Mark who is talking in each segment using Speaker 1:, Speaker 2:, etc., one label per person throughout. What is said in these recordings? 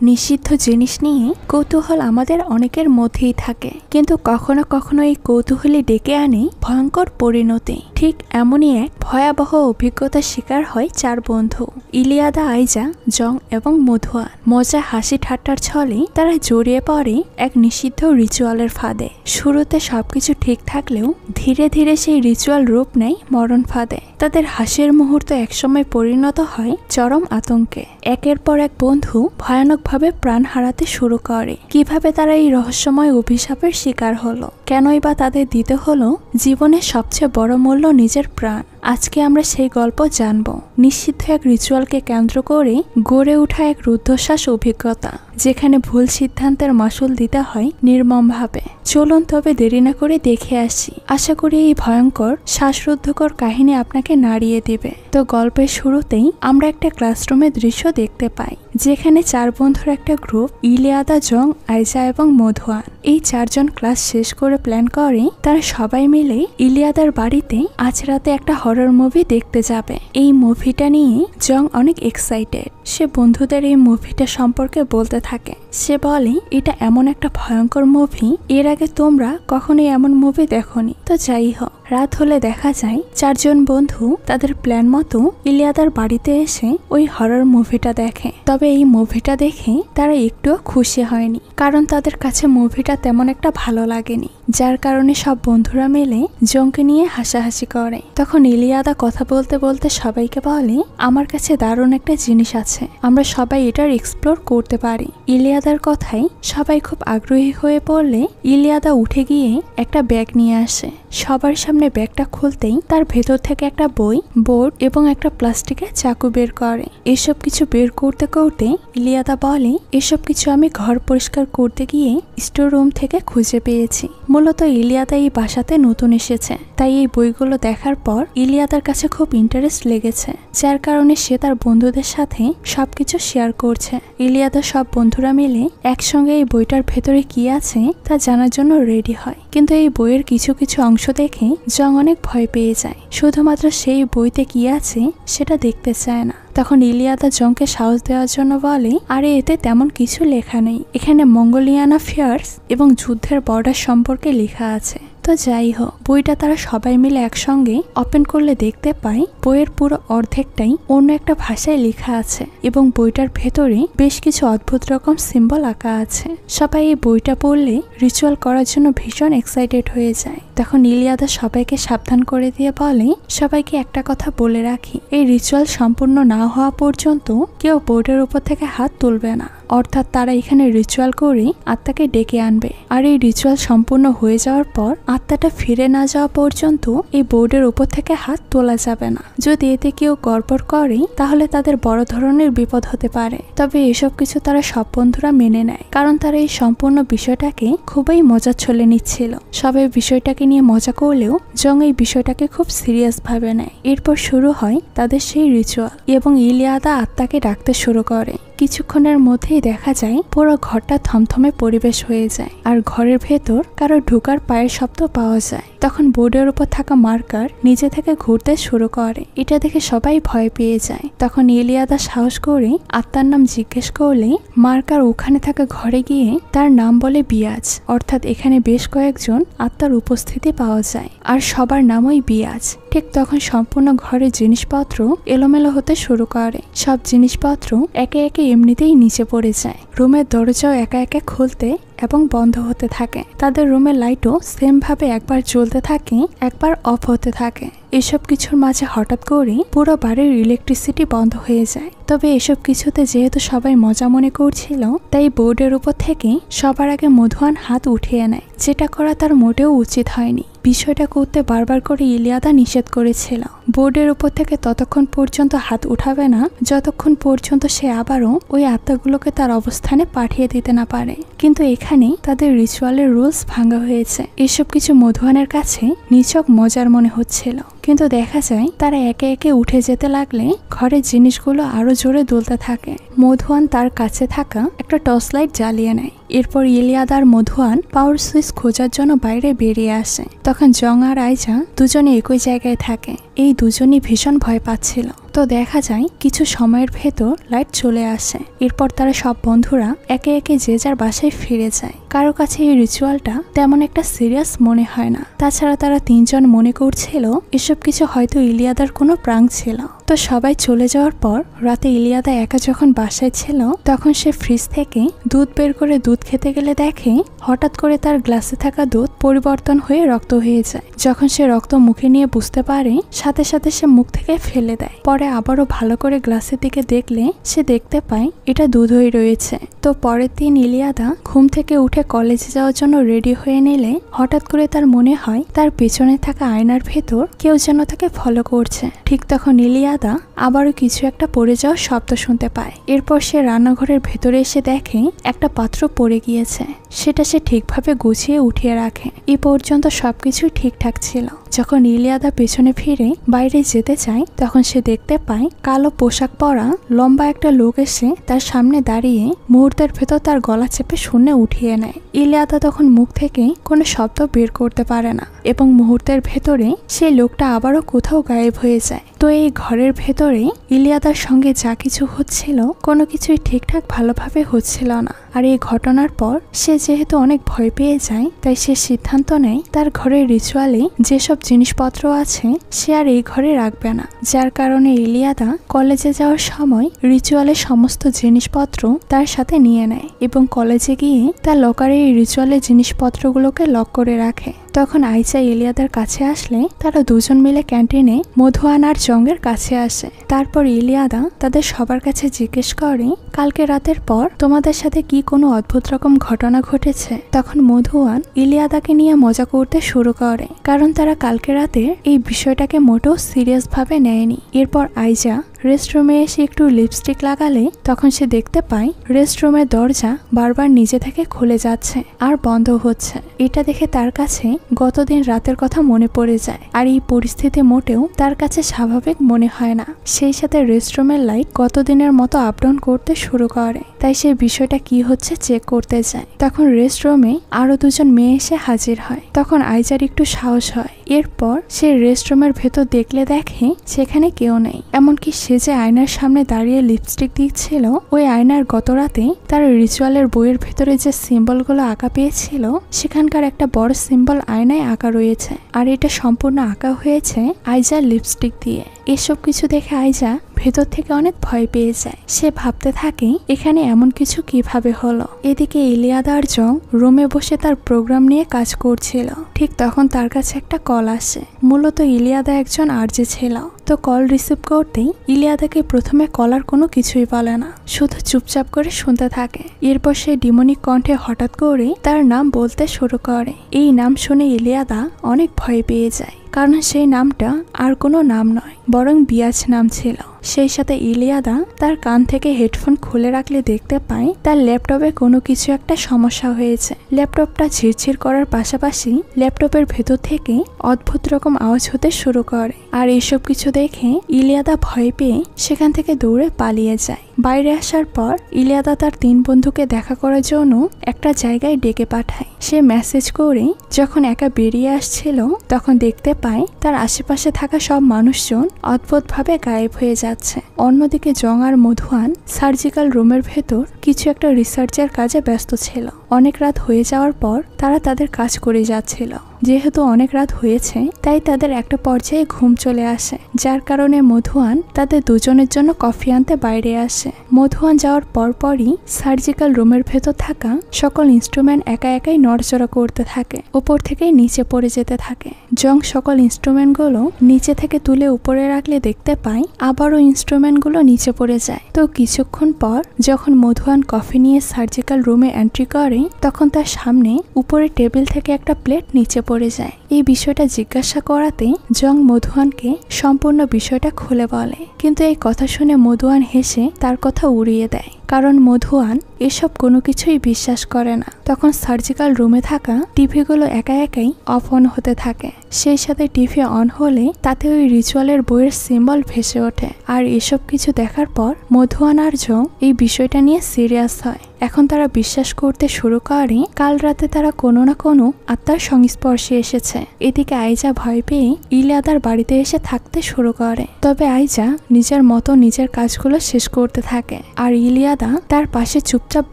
Speaker 1: নিষিদ্ধ জিনিস নিয়ে কৌতূহল আমাদের অনেকের মধ্যেই থাকে, কিন্তু কখনো কখনো এই কৌতূহলী ডেকে আনে ভয়ঙ্কর পরিণতি। ঠিক এমনই এক ভয়াবহ অভিজ্ঞতার শিকার হয় চার বন্ধু, ইলিয়াদা, আইজা, জং এবং মধুয়ান। মজা হাসি ঠাট্টার ছলে তারা জড়িয়ে পড়ে এক নিষিদ্ধ রিচুয়ালের ফাঁদে। শুরুতে সবকিছু ঠিক থাকলেও ধীরে ধীরে সেই রিচুয়াল রূপ নেয় মরণ ফাঁদে। তাদের হাসির মুহূর্ত একসময় পরিণত হয় চরম আতঙ্কে। একের পর এক বন্ধু ভয়ানকভাবে প্রাণ হারাতে শুরু করে। কিভাবে তারা এই রহস্যময় অভিশাপের শিকার হলো? কেনই বা তাদের দিতে হলো জীবনের সবচেয়ে বড় মূল্য, নিজের প্রাণ? আজকে আমরা সেই গল্প জানব। নিষিদ্ধ এক রিচুয়ালকে কেন্দ্র করে গড়ে ওঠা এক রুদ্ধশ্বাস অভিজ্ঞতা, যেখানে ভুল সিদ্ধান্তের মাসুল দিতে হয় নির্মমভাবে। চলুন তবে দেরি না করে দেখে আসি। আশা করি এই ভয়ঙ্কর শ্বাসরুদ্ধকর কাহিনী আপনাকে নাড়িয়ে দেবে। তো গল্পের শুরুতেই আমরা একটা ক্লাসরুমের দৃশ্য দেখতে পাই, যেখানে চার বন্ধুর একটা গ্রুপ, ইলিয়াদা, জং, আইজা এবং মধুয়ান। এই চারজন ক্লাস শেষ করে প্ল্যান করে তারা সবাই মিলে ইলিয়াদার বাড়িতে আজ রাতে একটা হরর মুভি দেখতে যাবে। এই মুভিটা নিয়ে জং অনেক এক্সাইটেড। সে বন্ধুদের এই মুভিটা সম্পর্কে বলতে থাকে। সে বলে, এটা এমন একটা ভয়ঙ্কর মুভি, এর আগে তোমরা কখনোই এমন মুভি দেখোনি। তো যাই হোক, রাত হলে দেখা যায় চারজন বন্ধু তাদের প্ল্যান মতো ইলিয়াদার বাড়িতে এসে ওই হরর মুভিটা দেখে। তবে এই মুভিটা দেখে তারা একটুও খুশি হয়নি, কারণ তাদের কাছে মুভিটা তেমন একটা ভালো লাগেনি। যার কারণে সব বন্ধুরা মিলে জংকে নিয়ে হাসাহাসি করে। তখন ইলিয়াদা কথা বলতে বলতে সবাইকে বলে, আমার কাছে দারুণ একটা জিনিস আছে, আমরা সবাই এটার এক্সপ্লোর করতে পারি। ইলিয়াদার কথাই সবাই খুব আগ্রহী হয়ে পড়লে ইলিয়াদা উঠে গিয়ে একটা ব্যাগ নিয়ে আসে। সবার সামনে ব্যাগটা খুলতেই তার ভেতর থেকে একটা বই, বোর্ড এবং একটা প্লাস্টিকের চাকু বের করে। এসব কিছু বের করতে করতে ইলিয়াদা বলে, এসব কিছু আমি ঘর পরিষ্কার করতে গিয়ে স্টোর রুম থেকে খুঁজে পেয়েছি। মূলত ইলিয়াদা এই বাসাতে নতুন এসেছে, তাই এই বইগুলো দেখার পর ইলিয়াদার কাছে খুব ইন্টারেস্ট লেগেছে, যার কারণে সে তার বন্ধুদের সাথে সবকিছু শেয়ার করছে। ইলিয়াদার সব বন্ধুরা মিলে একসঙ্গে এই বইটার ভেতরে কি আছে তা জানার জন্য রেডি হয়। কিন্তু এই বইয়ের কিছু কিছু অংশ দেখে জং অনেক ভয় পেয়ে যায়। শুধুমাত্র সেই বইতে কি আছে সেটা দেখতে চায় না। তখন ইলিয়াদা জংকে সাহস দেওয়ার জন্য বলে, আরে এতে তেমন কিছু লেখা নেই, এখানে মঙ্গোলিয়ান অ্যাফেয়ার্স এবং যুদ্ধের বর্ডার সম্পর্কে লেখা আছে। তো যাই হোক, বইটা তারা সবাই মিলে একসঙ্গে ওপেন করলে দেখতে পাই বইয়ের পুরো অর্ধেকটাই অন্য একটা ভাষায় লেখা আছে এবং বইটার ভেতরে বেশ কিছু অদ্ভুত রকম সিম্বল আঁকা আছে। সবাই এই বইটা পড়লে রিচুয়াল করার জন্য ভীষণ এক্সাইটেড হয়ে যায়। তখন ইলিয়াদা সবাইকে সাবধান করে দিয়ে বলে, সবাইকে একটা কথা বলে রাখি, এই রিচুয়াল সম্পূর্ণ না হওয়া পর্যন্ত কেউ বোর্ডের উপর থেকে হাত তুলবে না। অর্থাৎ তারা এখানে রিচুয়াল করে আত্মাকে ডেকে আনবে, আর এই রিচুয়াল সম্পূর্ণ হয়ে যাওয়ার পর আত্মাটা ফিরে না যাওয়া পর্যন্ত এই বোর্ডের উপর থেকে হাত তোলা যাবে না। যদি এতে কেউ গড়বড় করে তাহলে তাদের বড় ধরনের বিপদ হতে পারে। তবে এসব কিছু তারা সব বন্ধুরা মেনে নেয়, কারণ তারা এই সম্পূর্ণ বিষয়টাকে খুবই মজার ছলে নিচ্ছিল। সবাই বিষয়টাকে নিয়ে মজা করলেও জং এই বিষয়টাকে খুব সিরিয়াস ভাবে নেয়। এরপর শুরু হয় তাদের সেই রিচুয়াল এবং ইলিয়াদা আত্মাকে ডাকতে শুরু করে। কিছুক্ষণের মধ্যেই দেখা যায় পুরো ঘরটা থমথমে পরিবেশ হয়ে যায়, আর ঘরের ভেতর কারো ঢোকার পায়ের শব্দ পাওয়া যায়। তখন বোর্ডের উপর থাকা মার্কার নিজে থেকে ঘুরতে শুরু করে। এটা দেখে সবাই ভয় পেয়ে যায়। তখন ইলিয়াদা সাহস করে আত্মার নাম জিজ্ঞেস করলে মার্কার ওখানে থাকা ঘরে গিয়ে তার নাম বলে বিয়াজ। অর্থাৎ এখানে বেশ কয়েকজন আত্মার উপস্থিতি পাওয়া যায়, আর সবার নামই বিয়াজ। ঠিক তখন সম্পূর্ণ ঘরের জিনিসপত্র এলোমেলো হতে শুরু করে। সব জিনিসপত্র একে একে এমনিতেই নিচে পড়ে যায়। রুমের দরজাও একা একা খুলতে এবং বন্ধ হতে থাকে। তাদের রুমের লাইটও সেম ভাবে একবার জ্বলতে থাকে, একবার অফ হতে থাকে। এসব কিছুর মাঝে হঠাৎ করে পুরো বাড়ির ইলেকট্রিসিটি বন্ধ হয়ে যায়। তবে এসব কিছুতে যেহেতু সবাই মজা মনে করছিল, তাই বোর্ডের উপর থেকে সবার আগে মধুয়ান হাত উঠিয়ে নেয়, যেটা করা তার মোটেও উচিত হয়নি। বিষয়টা করতে বারবার করে ইলিয়াদা নিষেধ করেছিল। বোর্ডের উপর থেকে ততক্ষণ পর্যন্ত হাত উঠাবে না যতক্ষণ পর্যন্ত সে আবারও ওই আত্মাগুলোকে তার অবস্থানে পাঠিয়ে দিতে না পারে। কিন্তু এখানে তাদের রিচুয়ালের রুলস ভাঙা হয়েছে। এসব কিছু মধুয়ানের কাছে নিছক মজার মনে হচ্ছিল, কিন্তু দেখা যায় তারা একে একে উঠে যেতে লাগলে ঘরের জিনিসগুলো আরো জোরে দুলতে থাকে। মধুয়ান তার কাছে থাকা একটা টর্চ লাইট জ্বালিয়ে নেয়। এরপর ইলিয়াদা আর মধুয়ান পাওয়ার সুইচ খোঁজার জন্য বাইরে বেরিয়ে আসে। তখন জং আর আইজা দুজনে একই জায়গায় থাকে। এই দুজনই ভীষণ ভয় পাচ্ছিল। তো দেখা যায় কিছু সময়ের ভেতর লাইট চলে আসে। এরপর তারা সব বন্ধুরা একে একে যে যার বাসায় ফিরে যায়। কারো কাছে এই রিচুয়ালটা তেমন একটা সিরিয়াস মনে হয় না। তাছাড়া তারা তিনজন মনে করছিল এসব কিছু হয়তো ইলিয়াদার কোনো প্রাঙ্ক ছিল। তো সবাই চলে যাওয়ার পর রাতে ইলিয়াদা একা যখন বাসায় ছিল তখন সে ফ্রিজ থেকে দুধ বের করে দুধ খেতে গেলে দেখে হঠাৎ করে তার গ্লাসে থাকা দুধ পরিবর্তন হয়ে রক্ত হয়ে যায়। যখন সে রক্ত মুখে নিয়ে বুঝতে পারে সাথে সাথে সে মুখ থেকে ফেলে দেয়। পরে আবারও ভালো করে গ্লাসের দিকে দেখলে সে দেখতে পায় এটা দুধই রয়েছে। তো পরের দিন ইলিয়াদা ঘুম থেকে উঠে কলেজে যাওয়ার জন্য রেডি হয়ে নিলে হঠাৎ করে তার মনে হয় তার পেছনে থাকা আয়নার ভেতর কেউ যেন তাকে ফলো করছে। ঠিক তখন ইলিয়াদা আবারও কিছু একটা পড়ে যাওয়ার শব্দ শুনতে পায়। এরপর সে রান্নাঘরের ভেতরে এসে দেখে একটা পাত্র পড়ে গিয়েছে। সেটা সে ঠিকভাবে গুছিয়ে উঠিয়ে রাখে। এ পর্যন্ত সবকিছুই ঠিকঠাক ছিল। যখন ইলিয়াদা পেছনে ফিরে বাইরে যেতে চায় তখন সে দেখতে পায় কালো পোশাক পরা লম্বা একটা লোক এসে তার সামনে দাঁড়িয়ে মুহূর্তের ভেতর তার গলা চেপে শূন্যে উঠিয়ে নেয়। ইলিয়াদা তখন মুখ থেকে কোনো শব্দ বের করতে পারে না এবং মুহূর্তের ভেতরে সেই লোকটা আবারও কোথাও গায়েব হয়ে যায়। তো এই ঘরের ভেতরে ইলিয়াদার সঙ্গে যা কিছু হচ্ছিল কোনো কিছুই ঠিকঠাক ভালোভাবে হচ্ছিল না। আর এই ঘটনার পর সে যেহেতু অনেক ভয় পেয়ে যায় তাই সে সিদ্ধান্ত নেয় তার ঘরের রিচুয়ালে যেসব জিনিসপত্র আছে সে আর এই ঘরে রাখবে না। যার কারণে ইলিয়াদা কলেজে যাওয়ার সময় রিচুয়ালের সমস্ত জিনিসপত্র তার সাথে নিয়ে নেয় এবং কলেজে গিয়ে তার লকারে এই রিচুয়ালের জিনিসপত্রগুলোকে লক করে রাখে। তখন আইজা ইলিয়াদার কাছে আসলে তারা দুজন মিলে ক্যান্টিনে মধুয়ান আর জঙ্গের কাছে আসে। তারপর ইলিয়াদা তাদের সবার কাছে জিজ্ঞেস করে কালকে রাতের পর তোমাদের সাথে কি কোনো অদ্ভুত রকম ঘটনা ঘটেছে। তখন মধুয়ান ইলিয়াদাকে নিয়ে মজা করতে শুরু করে, কারণ তারা কালকে রাতে এই বিষয়টাকে মোটেও সিরিয়াস ভাবে নেয়নি। এরপর আইজা রেস্টরুমে এসে একটু লিপস্টিক লাগালে তখন সে দেখতে পায় রেস্টরুমের দরজা বারবার নিজে থেকে খুলে যাচ্ছে আর বন্ধ হচ্ছে। এটা দেখে তার কাছে গতদিন রাতের কথা মনে পড়ে যায়। আর এই পরিস্থিতি মোটেও তার কাছে স্বাভাবিক মনে হয় না। সেই সাথে রেস্টরুমের লাইট গতদিনের মতো আপ ডাউন করতে শুরু করে। তাই সেই বিষয়টা কি হচ্ছে চেক করতে যায়। তখন রেস্টরুমে আরো দুজন মেয়ে এসে হাজির হয়। তখন আইজার একটু সাহস হয়। এরপর সে রেস্টরুমের ভেতর দেখলে দেখে সেখানে কেউ নেই। এমনকি সে যে আয়নার সামনে দাঁড়িয়ে লিপস্টিক দিচ্ছিল ওই আয়নার গত রাতে তার রিচুয়ালের বইয়ের ভেতরে যে সিম্বলগুলো আঁকা পেয়েছিল সেখানকার একটা বড় সিম্বল আয়নায় আঁকা রয়েছে। আর এটা সম্পূর্ণ আঁকা হয়েছে আইজার লিপস্টিক দিয়ে। এসব কিছু দেখে আইজা ভেতর থেকে অনেক ভয় পেয়ে যায়। সে ভাবতে থাকে এখানে এমন কিছু কিভাবে হলো। এদিকে ইলিয়াদা আর জং রুমে বসে তার প্রোগ্রাম নিয়ে কাজ করছিল। ঠিক তখন তার কাছে একটা কল আসে। মূলত ইলিয়াদা একজন আরজে ছিল। তো কল রিসিভ করতেই ইলিয়াদাকে প্রথমে কলার কোনো কিছুই বলে না, শুধু চুপচাপ করে শুনতে থাকে। এরপর সে ডিমনিক কণ্ঠে হঠাৎ করে তার নাম বলতে শুরু করে। এই নাম শুনে ইলিয়াদা অনেক ভয় পেয়ে যায়, কারণ সেই নামটা আর কোনো নাম নয় বরং বিয়াজ নাম ছিল। সেই সাথে ইলিয়াদা তার কান থেকে হেডফোন খুলে রাখলে দেখতে পায় তার ল্যাপটপে কোনো কিছু একটা সমস্যা হয়েছে। ল্যাপটপটা ঝিরঝির করার পাশাপাশি ল্যাপটপের ভেতর থেকে অদ্ভুত রকম আওয়াজ হতে শুরু করে। আর এইসব কিছু দেখে ইলিয়াদা ভয় পেয়ে সেখান থেকে দৌড়ে পালিয়ে যায়। বাইরে আসার পর ইলিয়াদা তার 3 বন্ধুকে দেখা করার জন্য একটা জায়গায় ডেকে পাঠায়। সে মেসেজ করে যখন একা বেরিয়ে আসছিল তখন দেখতে পায় তার আশেপাশে থাকা সব মানুষজন অদ্ভুতভাবে গায়েব হয়ে যাচ্ছে। অন্যদিকে জং আর মধুয়ান সার্জিক্যাল রুমের ভেতর কিছু একটা রিসার্চের কাজে ব্যস্ত ছিল। অনেক রাত হয়ে যাওয়ার পর তারা তাদের কাজ করে যাচ্ছিল। যেহেতু অনেক রাত হয়েছে তাই তাদের একটা পর্যায়ে ঘুম চলে আসে, যার কারণে মধুয়ান তাদের দুজনের জন্য কফি আনতে বাইরে আসে। মধুয়ান যাওয়ার পরপরই সার্জিক্যাল রুমের ভেতর থাকা সকল ইনস্ট্রুমেন্ট একা একাই নড়চড়া করতে থাকে, উপর থেকে নিচে পড়ে যেতে থাকে। জং সকল ইনস্ট্রুমেন্টগুলো নিচে থেকে তুলে উপরে রাখলে দেখতে পায় আবারও ইনস্ট্রুমেন্টগুলো নিচে পড়ে যায়। তো কিছুক্ষণ পর যখন মধুয়ান কফি নিয়ে সার্জিক্যাল রুমে এন্ট্রি করে তখন তার সামনে উপরে টেবিল থেকে একটা প্লেট নিচে পড়ে যায়। এই বিষয়টা জিজ্ঞাসা করাতে জং মধুয়ানকে সম্পূর্ণ বিষয়টা খুলে বলে, কিন্তু এই কথা শুনে মধুয়ান হেসে তার কথা উড়িয়ে দেয়। কারণ মধুয়ান এসব কোনো কিছুই বিশ্বাস করে না। তখন সার্জিক্যাল রুমে থাকা টিভিগুলো একা একাই অফ অন হতে থাকে। সেই সাথে টিভি অন হলে তাতে ওই রিচুয়ালের বইয়ের সিম্বল ভেসে ওঠে। আর এসব কিছু দেখার পর মধুয়ান আর জং এই বিষয়টা নিয়ে সিরিয়াস হয়। এখন তারা বিশ্বাস করতে শুরু করে কাল রাতে তারা কোনো না কোনো আত্মার সংস্পর্শে এসেছে। এদিকে আইজা ভয় পেয়ে ইলিয়াদার বাড়িতে এসে থাকতে শুরু করে। তবে আইজা নিজের মতো নিজের কাজগুলো শেষ করতে থাকে আর ইলিয়াদা তার পাশে চুপচাপ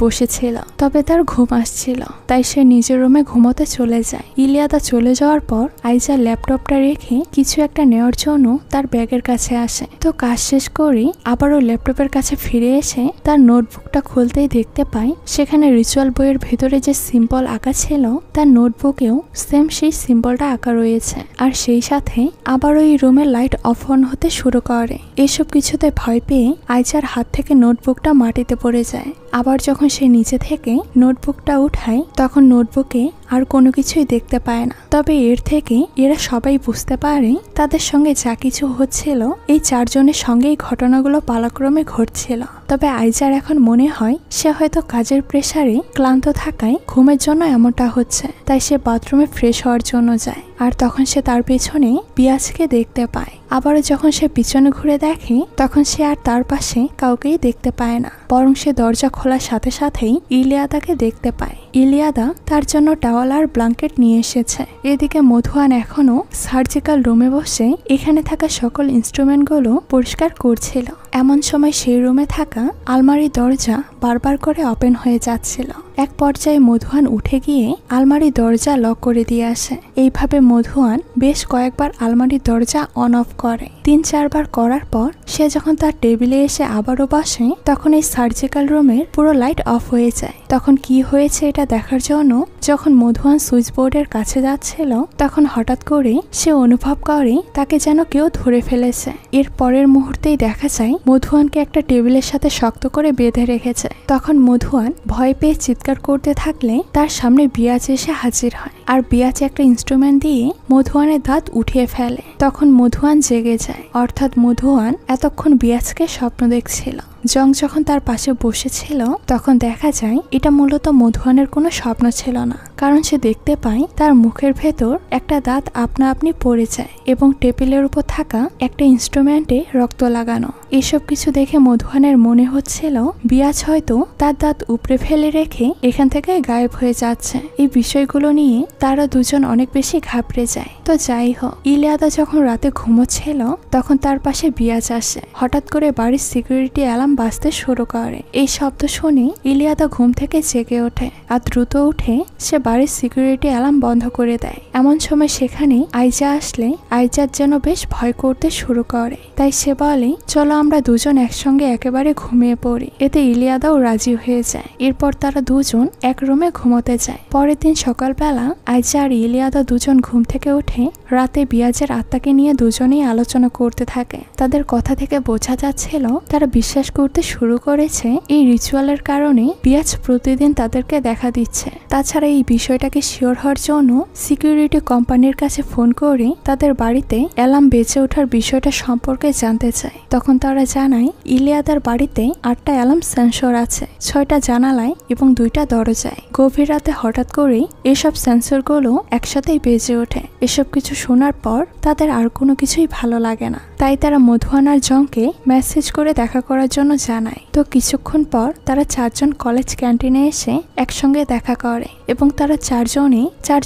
Speaker 1: বসেছিল। তবে তার ঘুম আসছিল, তাই সে নিজের রুমে ঘুমোতে চলে যায়। ইলিয়াদা চলে যাওয়ার পর আইজা ল্যাপটপটা রেখে কিছু একটা নেওয়ার জন্য তার ব্যাগের কাছে আসে। তো কাজ শেষ করে আবারও ল্যাপটপের কাছে ফিরে এসে তার নোটবুকটা খুলতেই দেখতে পায় সেখানে রিচুয়াল বইয়ের ভেতরে যে সিম্বল আঁকা ছিল তার নোটবুকেও সেম সেই সিম্বলটা আঁকা রয়েছে। আর সেই সাথে আবারও এই রুমের লাইট অফ অন হতে শুরু করে। এসব কিছুতে ভয় পেয়ে আইজার হাত থেকে নোটবুকটা মাটিতে পড়ে যায়। আবার যখন সে নিচে থেকে নোটবুকটা উঠায় তখন নোটবুকে আর কোনো কিছুই দেখতে পায় না। তবে এর থেকে এরা সবাই বুঝতে পারে তাদের সঙ্গে যা কিছু হচ্ছিল এই চারজনের সঙ্গেই ঘটনাগুলো পালাক্রমে ঘটছিল। তবে আইজার এখন মনে হয় সে হয়তো কাজের প্রেসারে ক্লান্ত থাকায় ঘুমের জন্য এমনটা হচ্ছে। তাই সে বাথরুমে ফ্রেশ হওয়ার জন্য যায়। আর তখন সে তার পেছনে বিয়াজকে দেখতে পায়। আবারও যখন সে পিছনে ঘুরে দেখে তখন সে আর তার পাশে কাউকেই দেখতে পায় না, বরং সে দরজা খোলার সাথে সাথেই ইলিয়াদাকে দেখতে পায়। ইলিয়াদা তার জন্য টাওয়াল আর ব্ল্যাঙ্কেট নিয়ে এসেছে। এদিকে মধুয়ান এখনো সার্জিক্যাল রুমে বসে এখানে থাকা সকল ইনস্ট্রুমেন্টগুলো পরিষ্কার করছিল। এমন সময় সেই রুমে থাকা আলমারির দরজা বারবার করে ওপেন হয়ে যাচ্ছিল। এক পর্যায়ে মধুয়ান উঠে গিয়ে আলমারির দরজা লক করে দিয়ে আসে। এইভাবে মধুয়ান বেশ কয়েকবার আলমারির দরজা অন অফ করে। ৩-৪ বার করার পর সে যখন তার টেবিলে এসে আবারও বসে তখন এই সার্জিক্যাল রুমের পুরো লাইট অফ হয়ে যায়। তখন কি হয়েছে এটা দেখার জন্য যখন মধুয়ান সুইচ বোর্ডের কাছে যাচ্ছিল তখন হঠাৎ করে সে অনুভব করে তাকে যেন কেউ ধরে ফেলেছে। এর পরের মুহূর্তেই দেখা যায় মধুয়ানকে একটা টেবিলের সাথে শক্ত করে বেঁধে রেখেছে। তখন মধুয়ান ভয় পেয়ে চিৎকার করতে থাকলে তার সামনে বিয়াজ এসে হাজির হয়। আর বিয়াজ একটা ইনস্ট্রুমেন্ট দিয়ে মধুয়ানের দাঁত উঠিয়ে ফেলে। তখন মধুয়ান জেগে যায়, অর্থাৎ মধুয়ান এতক্ষণ বিয়াজকে স্বপ্ন দেখছিল। জং যখন তার পাশে বসেছিল তখন দেখা যায় এটা মূলত মধুয়ানের কোনো স্বপ্ন ছিল না, কারণ সে দেখতে পায় তার মুখের ভেতর একটা দাঁত আপনা আপনি পড়ে যায় এবং টেবিলের উপর থাকা একটা ইনস্ট্রুমেন্টে রক্ত লাগানো। এসব কিছু দেখে মধুয়ানের মনে হচ্ছিল বিয়াজ হয়তো তার দাঁত উপড়ে ফেলে রেখে এখান থেকে গায়েব হয়ে যাচ্ছে। এই বিষয়গুলো নিয়ে তারা দুজন অনেক বেশি ঘাবড়ে যায়। তো যাই হোক, ইলিয়াদা যখন রাতে ঘুমোচ্ছিল তখন তার পাশে বিয়াজ আসে। হঠাৎ করে বাড়ির সিকিউরিটি অ্যালার্ম বাজতে শুরু করে। এই শব্দ শুনে ইলিয়াদা ঘুম থেকে জেগে ওঠে আর দ্রুত উঠে সে বাড়ির সিকিউরিটি অ্যালার্ম বন্ধ করে দেয়। এমন সময় সেখানে আইজা আসলে আইজার যেন বেশ ভয় করতে শুরু করে। তাই সে বলে, চলো আমরা দুজন একসঙ্গে একেবারে ঘুমিয়ে পড়ি। এতে ইলিয়াদাও রাজি হয়ে যায়। এরপর তারা দুজন এক রুমে ঘুমোতে যায়। পরের দিন সকালবেলা আইজা আর ইলিয়াদা দুজন ঘুম থেকে উঠে রাতে বিয়াজের আত্মাকে নিয়ে দুজনেই আলোচনা করতে থাকে। তাদের কথা থেকে বোঝা যাচ্ছিল তারা বিশ্বাস করতে শুরু করেছে এই রিচুয়ালের কারণে বিয়াজ প্রতিদিন তাদেরকে দেখা দিচ্ছে। তাছাড়া এই বিষয়টাকে শিওর হওয়ার জন্য সিকিউরিটি কোম্পানির কাছে ফোন করে তাদের বাড়িতে অ্যালার্ম বেজে ওঠার বিষয়টা সম্পর্কে জানতে চায়। তখন তারা জানায় ইলিয়াদার বাড়িতে 8টা অ্যালার্ম সেন্সর আছে, 6টা জানালায় এবং 2টা দরজায়। গভীর রাতে হঠাৎ করে এসব সেন্সরগুলো একসাথেই বেজে ওঠে। এসব কিছু শোনার পর তাদের আর কোনো কিছুই ভালো লাগে না। তাই তারা মধুয়ান আর জংকে মেসেজ করে দেখা করার জন্য জানায়। তো কিছুক্ষণ পর তারা 4 জন কলেজ ক্যান্টিনে এসে একসঙ্গে দেখা করে এবং তারা 4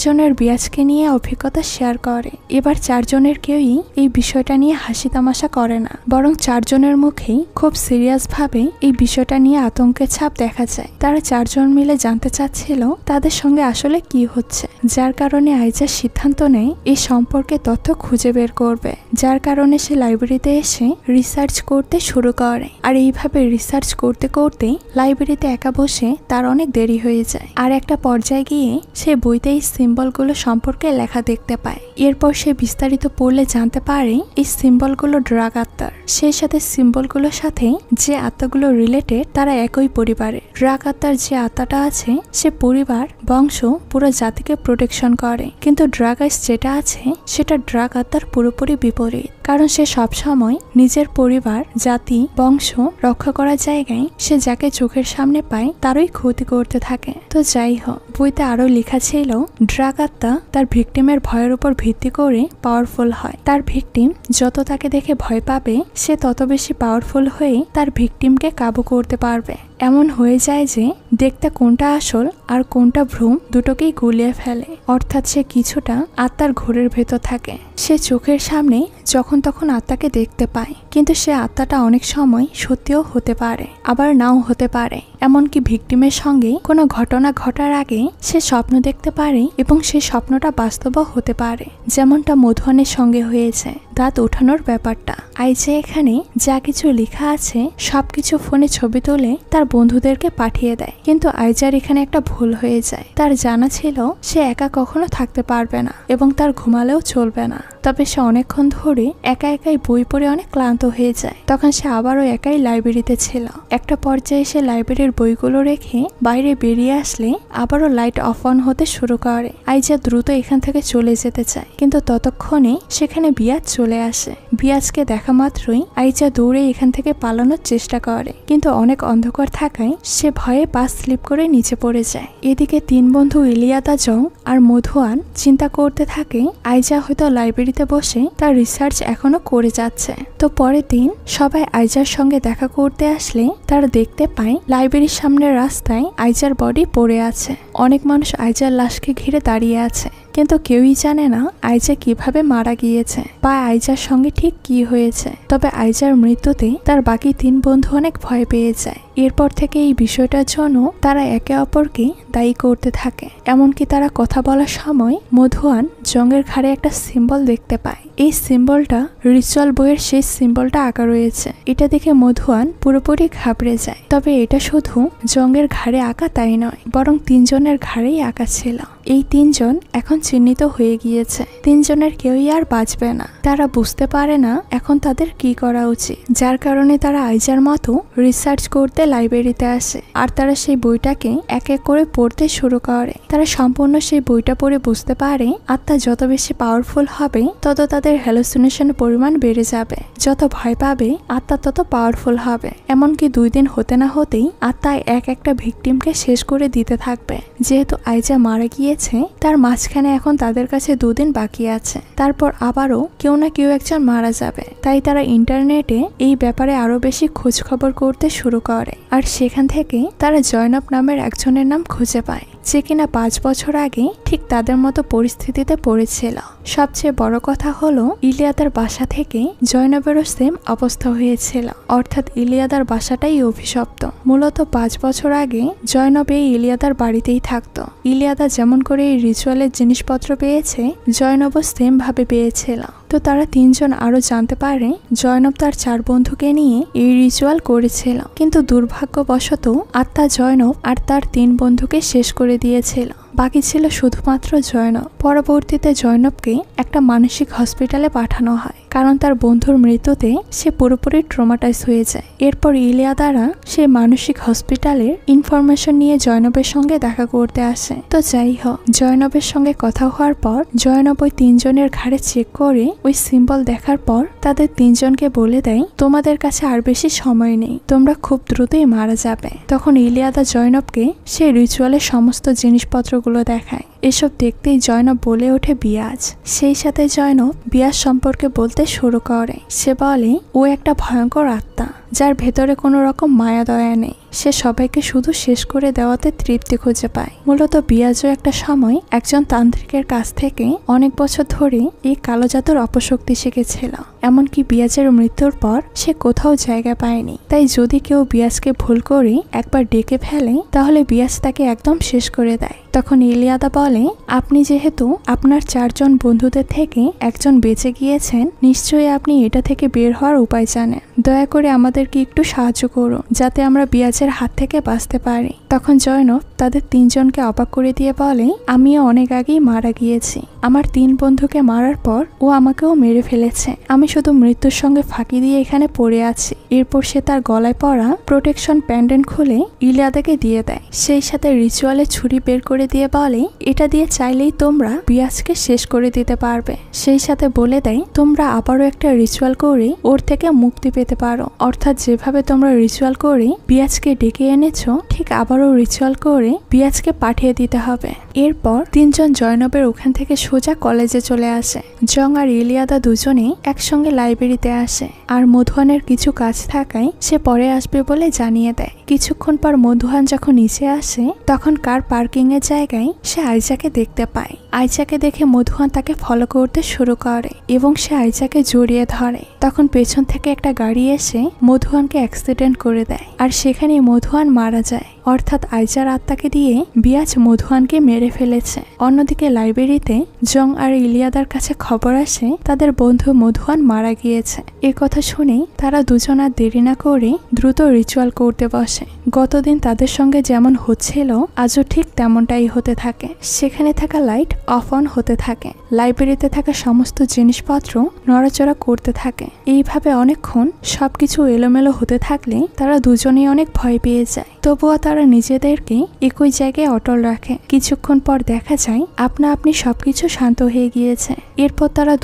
Speaker 1: জনের বিয়াজকে নিয়ে অভিজ্ঞতা শেয়ার করে। এবার 4 জনের কেউই এই বিষয়টা নিয়ে হাসি তামাশা করে না, বরং 4 জনের মুখেই খুব সিরিয়াস ভাবে এই বিষয়টা নিয়ে আতঙ্কের ছাপ দেখা যায়। তারা 4 জন মিলে জানতে চাচ্ছিল তাদের সঙ্গে আসলে কি হচ্ছে, যার কারণে আইজা সিদ্ধান্ত নেয় এই সম্পর্কে তথ্য খুঁজে বের করবে। যার কারণে সে লাইব্রেরিতে এসে রিসার্চ করতে শুরু করে। আর এইভাবে রিসার্চ করতে করতে লাইব্রেরিতে একা বসে তার অনেক দেরি হয়ে যায়। আর একটা পর্যায়ে গিয়ে সে বইতে এই সিম্বলগুলো সম্পর্কে লেখা দেখতে পায়। এরপর সে বিস্তারিত পড়লে জানতে পারে এই সিম্বলগুলো ড্রাগ আত্মার। সেই সাথে সিম্বলগুলোর সাথে যে আত্মাগুলো রিলেটেড তারা একই পরিবারের। ড্রাগ আত্মার যে আত্মাটা আছে সে পরিবার, বংশ, পুরো জাতিকে প্রোটেকশন করে, কিন্তু ড্রাগ আইস যেটা আছে সেটা ড্রাগ আত্মার পুরোপুরি বিপরীত। কারণ সে সবসময় নিজের পরিবার, জাতি, বংশ রক্ষা করার জায়গায় সে যাকে চোখের সামনে পায় তারই ক্ষতি করতে থাকে। তো যাই হোক, বইতে আরো লেখা ছিল ড্রাগ আত্মা তার ভিকটিমের ভয়ের উপর ভিত্তি করে পাওয়ারফুল হয়। তার ভিকটিম যত তাকে দেখে ভয় পাবে সে তত বেশি পাওয়ারফুল হয়ে তার ভিকটিমকে কাবু করতে পারবে। এমন হয়ে যায় যে দেখতে কোনটা আসল আর কোনটা ভ্রম দুটোকেই গুলিয়ে ফেলে। অর্থাৎ সে কিছুটা আত্মার ঘোরের ভেতর থাকে। সে চোখের সামনে যখন তখন আত্মাকে দেখতে পায়, কিন্তু সে আত্মাটা অনেক সময় সত্যিও হতে পারে, আবার নাও হতে পারে। এমনকি ভিকটিমের সঙ্গে কোনো ঘটনা ঘটার আগে সে স্বপ্ন দেখতে পারে এবং সেই স্বপ্নটা বাস্তবও হতে পারে, যেমনটা মধুয়ানের সঙ্গে হয়েছে দাঁত ওঠানোর ব্যাপারটা। আইজা এখানে যা কিছু লেখা আছে সবকিছু ফোনে ছবি তুলে তার বন্ধুদেরকে পাঠিয়ে দেয়, কিন্তু আইজার এখানে একটা ভুল হয়ে যায়। তার জানা ছিল সে একা কখনো থাকতে পারবে না এবং তার ঘুমালেও চলবে না। তবে সে অনেকক্ষণ ধরে একা একাই বই পড়ে অনেক ক্লান্ত হয়ে যায়। তখন সে আবারও একাই লাইব্রেরিতে ছিল। একটা পর্যায়ে সে লাইব্রেরির বইগুলো রেখে বাইরে বেরিয়ে আসলে আবারও লাইট অফ অন হতে শুরু করে। আইজা দ্রুত এখান থেকে চলে যেতে চায়, কিন্তু ততক্ষণে সেখানে বিয়াজ চলে আসে। বিয়াজকে দেখা মাত্রই আইজা দৌড়ে এখান থেকে পালানোর চেষ্টা করে, কিন্তু অনেক অন্ধকার থাকায় সে ভয়ে পা স্লিপ করে নিচে পড়ে যায়। এদিকে তিন বন্ধু ইলিয়াদা, জং আর মধুয়ান চিন্তা করতে থাকে আইজা হয়তো লাইব্রেরিতে বসে তার রিসার্চ এখনো করে যাচ্ছে। তো পরের দিন সবাই আইজার সঙ্গে দেখা করতে আসলে তারা দেখতে পায় লাইব্রেরির সামনের রাস্তায় আইজার বডি পড়ে আছে। অনেক মানুষ আইজার লাশকে ঘিরে দাঁড়িয়ে আছে, কিন্তু কেউই জানে না আইজা কিভাবে মারা গিয়েছে বা আইজার সঙ্গে ঠিক কি হয়েছে। তবে আইজার মৃত্যুতে তার বাকি তিন বন্ধু অনেক ভয় পেয়ে যায়। এরপর থেকে এই বিষয়টার জন্য তারা একে অপরকে দায়ী করতে থাকে। এমনকি তারা কথা বলার সময় মধুয়ান জংয়ের ঘাড়ে একটা সিম্বল দেখতে পায়। এই সিম্বলটা রিচুয়াল বইয়ের সেই সিম্বলটা আঁকা রয়েছে। এটা দেখে মধুয়ান পুরোপুরি ঘাবড়ে যায়। তবে এটা শুধু জংয়ের ঘাড়ে আঁকা তাই নয়, বরং তিনজনের ঘাড়েই আঁকা ছিল। এই তিনজন এখন চিহ্নিত হয়ে গিয়েছে। তিনজনের কেউই আর বাঁচবে না। তারা বুঝতে পারে না এখন তাদের কি করা উচিত, যার কারণে তারা আইজার মতো রিসার্চ করতে লাইব্রেরিতে আসে। আর তারা সেই বইটাকে এক এক করে পড়তে শুরু করে। তারা সম্পূর্ণ সেই বইটা পড়ে বুঝতে পারে আত্মা যত বেশি পাওয়ারফুল হবে তত তাদের হ্যালুসিনেশনের পরিমাণ বেড়ে যাবে। যত ভয় পাবে আত্মা তত পাওয়ারফুল হবে। এমনকি 2 দিন হতে না হতেই আত্মা এক একটা ভিকটিমকে শেষ করে দিতে থাকবে। যেহেতু আইজা মারা গিয়েছে তার মাঝখানে এখন তাদের কাছে 2 দিন বাকি আছে। তারপর আবারও কেউ না কেউ একজন মারা যাবে। তাই তারা ইন্টারনেটে এই ব্যাপারে আরো বেশি খোঁজ খবর করতে শুরু করে। আর সেখান থেকে তারা জয়নব নামের একজনের নাম খুঁজে পায়, যে কিনা 5 বছর আগে ঠিক তাদের মতো পরিস্থিতিতে পড়েছিল। সবচেয়ে বড় কথা হলো ইলিয়াদার বাসা থেকে জয়নবেরও সেম অবস্থা হয়েছিল। অর্থাৎ ইলিয়াদার বাসাটাই অভিশপ্ত। মূলত 5 বছর আগে জয়নব এই ইলিয়াদার বাড়িতেই থাকতো। ইলিয়াদা যেমন করে এই রিচুয়ালের জিনিসপত্র পেয়েছে জয়নবও সেম ভাবে পেয়েছিল। তো তারা তিনজন আরো জানতে পারে জয়নব তার 4 বন্ধুকে নিয়ে এই রিচুয়াল করেছিল, কিন্তু দুর্ভাগ্যবশত আত্মা জয়নব আর তার 3 বন্ধুকে শেষ করে দিয়েছিল। বাকি ছিল শুধুমাত্র জয়নব। পরবর্তীতে জয়নবকে একটা মানসিক হসপিটালে পাঠানো হয়, কারণ তার বন্ধুর মৃত্যুতে সে পুরোপুরি ট্রমাটাইজ হয়ে যায়। এরপর ইলিয়াদারা সেই মানসিক হসপিটালের ইনফরমেশন নিয়ে জয়নবের সঙ্গে দেখা করতে আসে। তো যাই হোক, জয়নবের সঙ্গে কথা হওয়ার পর জয়নব ওই 3 জনের ঘাড়ে চেক করে ওই সিম্বল দেখার পর তাদের 3 জনকে বলে দেয় তোমাদের কাছে আর বেশি সময় নেই, তোমরা খুব দ্রুতই মারা যাবে। তখন ইলিয়াদা জয়নবকে সেই রিচুয়ালের সমস্ত জিনিসপত্রগুলো দেখায়। এসব দেখতেই জয়নব বলে ওঠে বিয়াজ। সেই সাথে জয়নব বিয়াজ সম্পর্কে বলতে শুরু করে। সে বলে ও একটা ভয়ঙ্কর আত্মা, যার ভেতরে কোনো রকম মায়া দয়া নেই। সে সবাইকে শুধু শেষ করে দেওয়াতে তৃপ্তি খুঁজে পায়। মূলত বিয়াজও একটা সময় একজন তান্ত্রিকের কাছ থেকে অনেক বছর ধরে এই কালো জাদুর অপশক্তি শিখেছিল। এমনকি বিয়াজের মৃত্যুর পর সে কোথাও জায়গা পায়নি। তাই যদি কেউ বিয়াজকে ভুল করে একবার ডেকে ফেলে তাহলে বিয়াজ তাকে একদম শেষ করে দেয়। তখন ইলিয়াদা বলে আপনি যেহেতু আপনার 4 জন বন্ধুদের থেকে একজন বেঁচে গিয়েছেন, নিশ্চয়ই আপনি এটা থেকে বের হওয়ার উপায় জানেন। দয়া করে আমাদেরকে একটু সাহায্য করুন যাতে আমরা বিয়াজের হাত থেকে বাঁচতে পারি। তখন জয়নব তাদের 3 জনকে অবাক করে দিয়ে বলে, আমিও অনেক আগেই মারা গিয়েছি। আমার 3 বন্ধুকে মারার পর ও আমাকেও মেরে ফেলেছে। আমি শুধু মৃত্যুর সঙ্গে ফাঁকি দিয়ে এখানে পড়ে আছি। এরপর সে তার গলায় পরা প্রোটেকশন প্যান্ডেন্ট খুলে ইলিয়াদাকে দিয়ে দেয়। সেই সাথে রিচুয়ালে ছুরি বের করে দিয়ে বলে, এটা দিয়ে চাইলেই তোমরা বিয়াজকে শেষ করে দিতে পারবে। সেই সাথে বলে দেয়, তোমরা আবারও একটা রিচুয়াল করে ওর থেকে মুক্তি পেতে পারো। অর্থাৎ যেভাবে তোমরা রিচুয়াল করে বিয়াজকে ডেকে এনেছো, ঠিক আবারও রিচুয়াল করে বিয়াজকে পাঠিয়ে দিতে হবে। এরপর 3 জন জয়নবের ওখান থেকে সোজা কলেজে চলে আসে। জং আর ইলিয়াদা দুজনে একসঙ্গে লাইব্রেরিতে আসে। আর মধুয়ানের কিছু কাজ থাকায় সে পরে আসবে বলে জানিয়ে দেয়। কিছুক্ষণ পর মধুয়ান যখন নিচে আসে, তখন কার পার্কিং এর জায়গায় সে আইজাকে দেখতে পায়। আইজাকে দেখে মধুয়ান তাকে ফলো করতে শুরু করে এবং সে আইজাকে জড়িয়ে ধরে। তখন পেছন থেকে একটা গাড়ি এসে মধুয়ানকে অ্যাক্সিডেন্ট করে দেয়, আর সেখানে মধুয়ান মারা যায়। অর্থাৎ আইজার আত্মাকে দিয়ে বিয়াজ মধুয়ানকে মেরে ফেলেছে। অন্যদিকে লাইব্রেরিতে জং আর ইলিয়াদার কাছে খবর আসে তাদের বন্ধু মধুয়ান মারা গিয়েছে। এ কথা শুনে তারা দুজন আর দেরি না করে দ্রুত রিচুয়াল করতে বসে। গতদিন তাদের সঙ্গে যেমন হচ্ছিল, আজও ঠিক তেমনটাই হতে থাকে। সেখানে থাকা লাইট অফ অন হতে থাকে। লাইব্রেরিতে থাকা সমস্ত জিনিসপত্র নড়াচড়া করতে থাকে। এইভাবে অনেকক্ষণ সবকিছু এলোমেলো হতে থাকলে তারা দুজনেই অনেক ভয় পেয়ে যায়। তবুও তারা নিজেদেরকে একই জায়গায় অটল রাখে। কিছুক্ষণ পর দেখা যায় আপনা আপনি সবকিছু শান্ত হয়ে গিয়েছে। এরপর তারা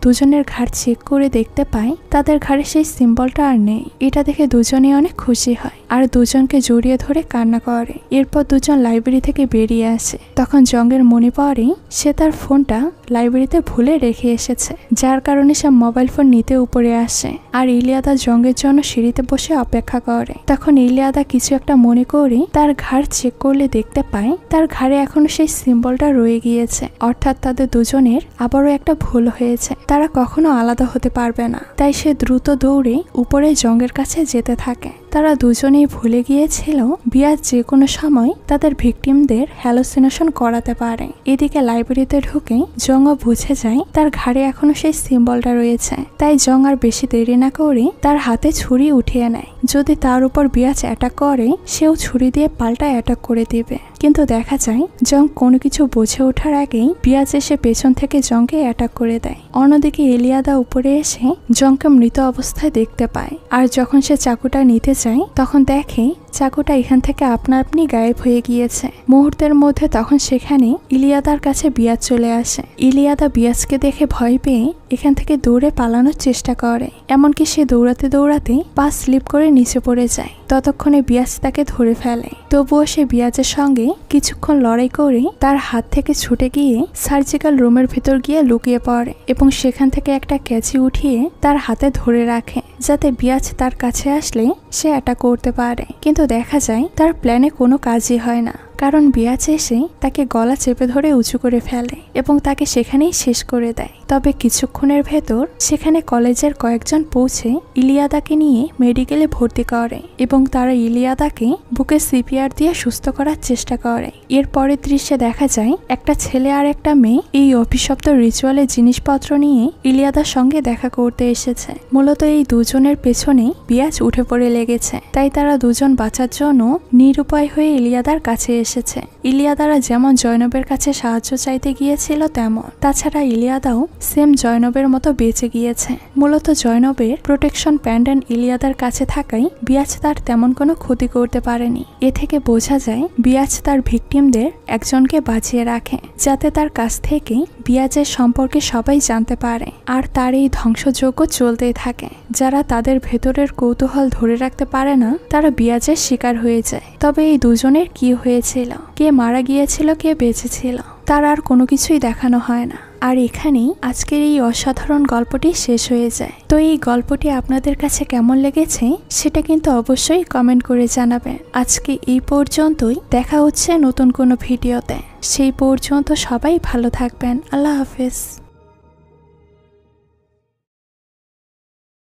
Speaker 1: দুজনের ঘাড় চেক করে দেখতে পায় তাদের ঘাড়ে সেই সিম্বলটা আর নেই। এটা দেখে দুজনেই অনেক খুশি হয় আর দুজনকে জড়িয়ে ধরে কান্না করে। এরপর দুজন লাইব্রেরি থেকে বেরিয়ে আসে। তখন জংয়ের মনে পড়ে সে তার ফোনটা লাইব্রেরিতে ভুলে রেখে এসেছে, যার কারণে সে মোবাইল ফোন নিতে উপরে আসে। আর ইলিয়াদা জংয়ের জন্য সিঁড়িতে বসে অপেক্ষা করে। তখন ইলিয়াদা কিছু একটা মনে করে তার ঘাড় চেক করলে দেখতে পায় তার ঘাড়ে এখনো সেই সিম্বলটা রয়ে গিয়েছে। অর্থাৎ তাদের দুজনের আবারও একটা ভুল হয়েছে, তারা কখনো আলাদা হতে পারবে না। তাই সে দ্রুত দৌড়ে উপরে জংয়ের কাছে যেতে থাকে। তারা দুজনেই ভুলে গিয়েছিল বিয়াজ যে কোনো সময় তাদের ভিকটিমদের হ্যালোসিনেশন করাতে পারে। এদিকে লাইব্রেরিতে ঢুকে জংও বুঝে যায় তার ঘাড়ে এখনো সেই সিম্বলটা রয়েছে। তাই জং আর বেশি দেরি না করে তার হাতে ছুরি উঠিয়ে নেয়। যদি তার উপর বিয়াজ অ্যাটাক করে, সেও ছুরি দিয়ে পাল্টা অ্যাটাক করে দিবে। কিন্তু দেখা যায় জং কোনো কিছু বুঝে ওঠার আগেই বিয়াজ এসে পেছন থেকে জংকে অ্যাটাক করে দেয়। অন্যদিকে ইলিয়াদা উপরে এসে জংকে মৃত অবস্থায় দেখতে পায়। আর যখন সে চাকুটা নিতে চায়, তখন দেখে চাকুটা এখান থেকে আপনা আপনি গায়েব হয়ে গিয়েছে। মুহূর্তের মধ্যে তখন সেখানে ইলিয়াদার কাছে বিয়াজ চলে আসে। ইলিয়াদা বিয়াজকে দেখে ভয় পেয়ে এখান থেকে দৌড়ে পালানোর চেষ্টা করে। এমনকি সে দৌড়াতে দৌড়াতে পা স্লিপ করে নিচে পড়ে যায়। ততক্ষণে বিয়াজ তাকে ধরে ফেলে। তবুও সে বিয়াজের সঙ্গে কিছুক্ষণ লড়াই করে তার হাত থেকে ছুটে গিয়ে সার্জিক্যাল রুমের ভিতর গিয়ে লুকিয়ে পড়ে এবং সেখান থেকে একটা ক্যাচি উঠিয়ে তার হাতে ধরে রাখে, যাতে বিয়াজ তার কাছে আসলে সে অ্যাটাক করতে পারে। কিন্তু দেখা যায় তার প্ল্যানে কোনো কাজই হয় না, কারণ বিয়াজ এসে তাকে গলা চেপে ধরে উঁচু করে ফেলে এবং তাকে সেখানেই শেষ করে দেয়। তবে কিছুক্ষণের ভেতর সেখানে কলেজের কয়েকজন পৌঁছে ইলিয়াদাকে নিয়ে মেডিকেলে ভর্তি করে এবং তারা ইলিয়াদাকে বুকে সিপিআর দিয়ে সুস্থ করার চেষ্টা করে। এর পরের দৃশ্যে দেখা যায় একটা ছেলে আর একটা মেয়ে এই অভিশপ্ত রিচুয়ালের জিনিসপত্র নিয়ে ইলিয়াদার সঙ্গে দেখা করতে এসেছে। মূলত এই দুজনের পেছনে বিয়াজ উঠে পড়ে লেগেছে। তাই তারা দুজন বাঁচার জন্য নিরুপায় হয়ে ইলিয়াদার কাছে এসেছে। ইলিয়াদারা যেমন জয়নবের কাছে সাহায্য চাইতে গিয়েছিল তেমন। তাছাড়া ইলিয়াদাও সেম জয়নবের মতো বেঁচে গিয়েছে। মূলত জয়নবের প্রোটেকশন প্যান্ডেন্ট ইলিয়াদার কাছে থাকাই বিয়াজ তার তেমন কোনো ক্ষতি করতে পারেনি। এ থেকে বোঝা যায় বিয়াজ তার ভিকটিমদের একজনকে বাঁচিয়ে রাখে, যাতে তার কাছ থেকে বিয়াজের সম্পর্কে সবাই জানতে পারে। আর তার এই ধ্বংসযজ্ঞ চলতেই থাকে। যারা তাদের ভেতরের কৌতূহল ধরে রাখতে পারে না, তারা বিয়াজের শিকার হয়ে যায়। তবে এই দুজনের কি হয়েছিল, কে মারা গিয়েছিল, কে বেঁচে ছিল, তার আর কোনো কিছুই দেখানো হয় না। আর এখানেই আজকের এই অসাধারণ গল্পটি শেষ হয়ে যায়। তো এই গল্পটি আপনাদের কাছে কেমন লেগেছে সেটা কিন্তু অবশ্যই কমেন্ট করে জানাবেন। আজকে এই পর্যন্তই, দেখা হচ্ছে নতুন কোনো ভিডিওতে। সেই পর্যন্ত সবাই ভালো থাকবেন। আল্লাহ হাফেজ।